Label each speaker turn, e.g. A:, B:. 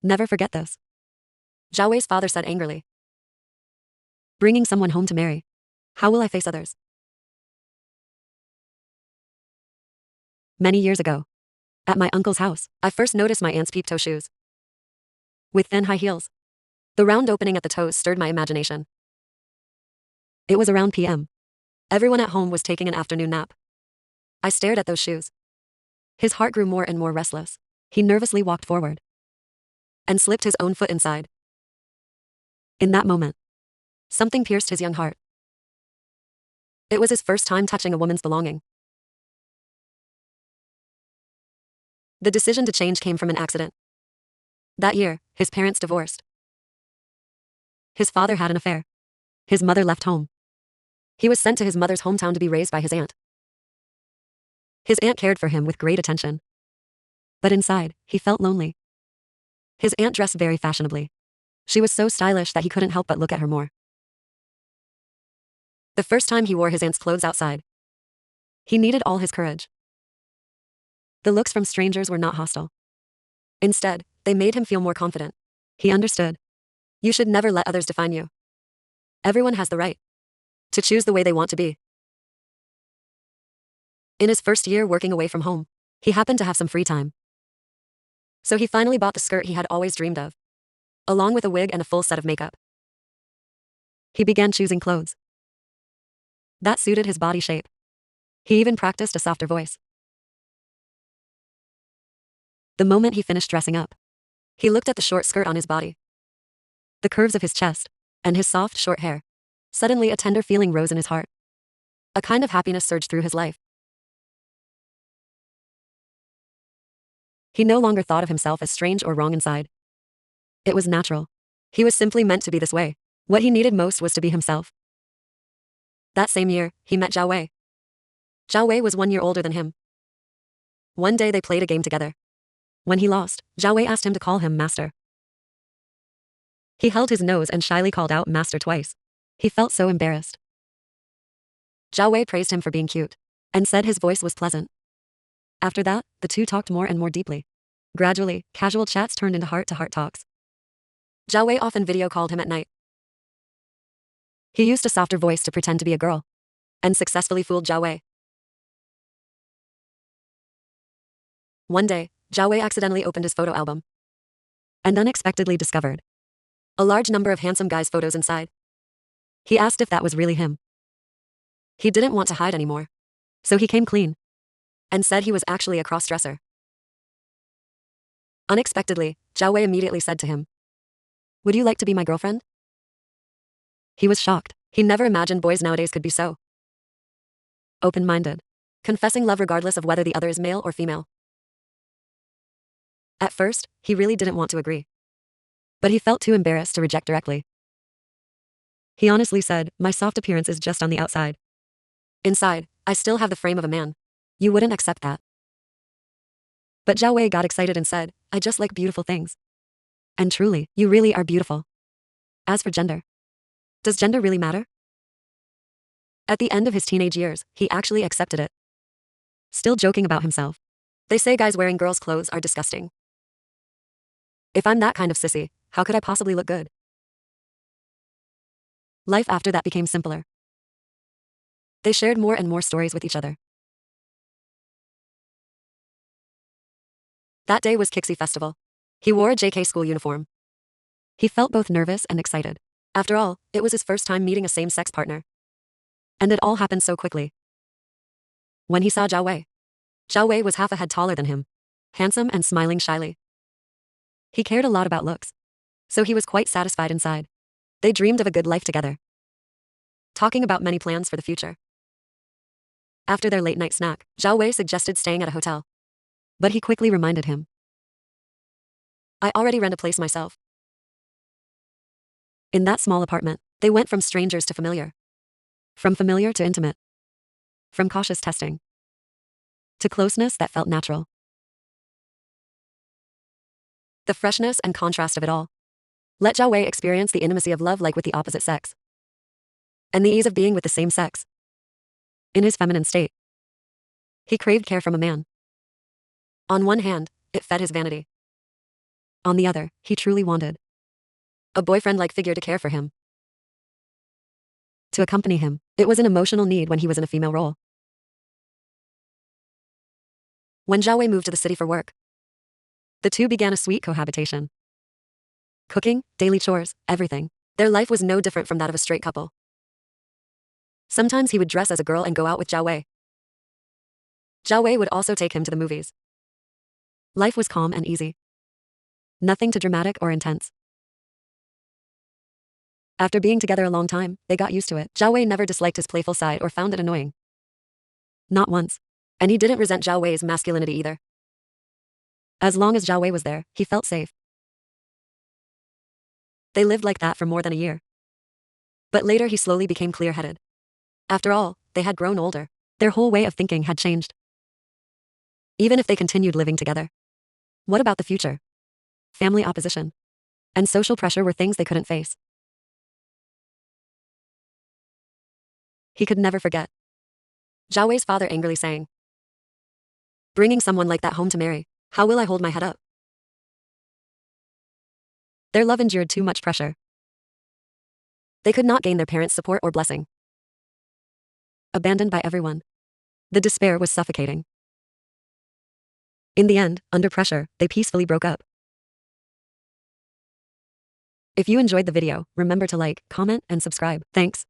A: Never forget this, Zhao Wei's father said angrily. Bringing someone home to marry. How will I face others? Many years ago, at my uncle's house, I first noticed my aunt's peep-toe shoes. With thin high heels. The round opening at the toes stirred my imagination. It was around p.m. Everyone at home was taking an afternoon nap. I stared at those shoes. His heart grew more and more restless. He nervously walked forward and slipped his own foot inside. In that moment, something pierced his young heart. It was his first time touching a woman's belonging. The decision to change came from an accident. That year, his parents divorced. His father had an affair. His mother left home. He was sent to his mother's hometown to be raised by his aunt. His aunt cared for him with great attention. But inside, he felt lonely. His aunt dressed very fashionably. She was so stylish that he couldn't help but look at her more. The first time he wore his aunt's clothes outside, he needed all his courage. The looks from strangers were not hostile. Instead, they made him feel more confident. He understood. You should never let others define you. Everyone has the right to choose the way they want to be. In his first year working away from home, he happened to have some free time. So he finally bought the skirt he had always dreamed of, along with a wig and a full set of makeup. He began choosing clothes that suited his body shape. He even practiced a softer voice. The moment he finished dressing up, he looked at the short skirt on his body, the curves of his chest, and his soft, short hair. Suddenly, a tender feeling rose in his heart. A kind of happiness surged through his life. He no longer thought of himself as strange or wrong inside. It was natural. He was simply meant to be this way. What he needed most was to be himself. That same year, he met Zhao Wei. Zhao Wei was 1 year older than him. One day they played a game together. When he lost, Zhao Wei asked him to call him master. He held his nose and shyly called out master twice. He felt so embarrassed. Zhao Wei praised him for being cute and said his voice was pleasant. After that, the two talked more and more deeply. Gradually, casual chats turned into heart-to-heart talks. Zhao Wei often video called him at night. He used a softer voice to pretend to be a girl and successfully fooled Zhao Wei. One day, Zhao Wei accidentally opened his photo album and unexpectedly discovered a large number of handsome guys' photos inside. He asked if that was really him. He didn't want to hide anymore, so he came clean and said he was actually a cross-dresser. Unexpectedly, Zhao Wei immediately said to him, "Would you like to be my girlfriend?" He was shocked. He never imagined boys nowadays could be so open-minded, confessing love regardless of whether the other is male or female. At first, he really didn't want to agree, but he felt too embarrassed to reject directly. He honestly said, "My soft appearance is just on the outside. Inside, I still have the frame of a man. You wouldn't accept that." But Zhao Wei got excited and said, "I just like beautiful things. And truly, you really are beautiful. As for gender, does gender really matter?" At the end of his teenage years, he actually accepted it. Still joking about himself. They say guys wearing girls' clothes are disgusting. If I'm that kind of sissy, how could I possibly look good? Life after that became simpler. They shared more and more stories with each other. That day was Kixi Festival. He wore a JK school uniform. He felt both nervous and excited. After all, it was his first time meeting a same-sex partner. And it all happened so quickly. When he saw Zhao Wei was half a head taller than him, handsome and smiling shyly. He cared a lot about looks, so he was quite satisfied inside. They dreamed of a good life together, talking about many plans for the future. After their late-night snack, Zhao Wei suggested staying at a hotel. But he quickly reminded him, "I already rent a place myself." In that small apartment, they went from strangers to familiar. From familiar to intimate. From cautious testing to closeness that felt natural. The freshness and contrast of it all let Zhao Wei experience the intimacy of love like with the opposite sex, and the ease of being with the same sex. In his feminine state, he craved care from a man. On one hand, it fed his vanity. On the other, he truly wanted a boyfriend-like figure to care for him, to accompany him. It was an emotional need when he was in a female role. When Zhao Wei moved to the city for work, the two began a sweet cohabitation. Cooking, daily chores, everything. Their life was no different from that of a straight couple. Sometimes he would dress as a girl and go out with Zhao Wei. Zhao Wei would also take him to the movies. Life was calm and easy. Nothing too dramatic or intense. After being together a long time, they got used to it. Zhao Wei never disliked his playful side or found it annoying. Not once. And he didn't resent Zhao Wei's masculinity either. As long as Zhao Wei was there, he felt safe. They lived like that for more than a year. But later he slowly became clear-headed. After all, they had grown older. Their whole way of thinking had changed. Even if they continued living together. What about the future? Family opposition and social pressure were things they couldn't face. He could never forget Zhao Wei's father angrily saying, "Bringing someone like that home to marry, how will I hold my head up?" Their love endured too much pressure. They could not gain their parents' support or blessing. Abandoned by everyone. The despair was suffocating. In the end, under pressure, they peacefully broke up. If you enjoyed the video, remember to like, comment, and subscribe. Thanks.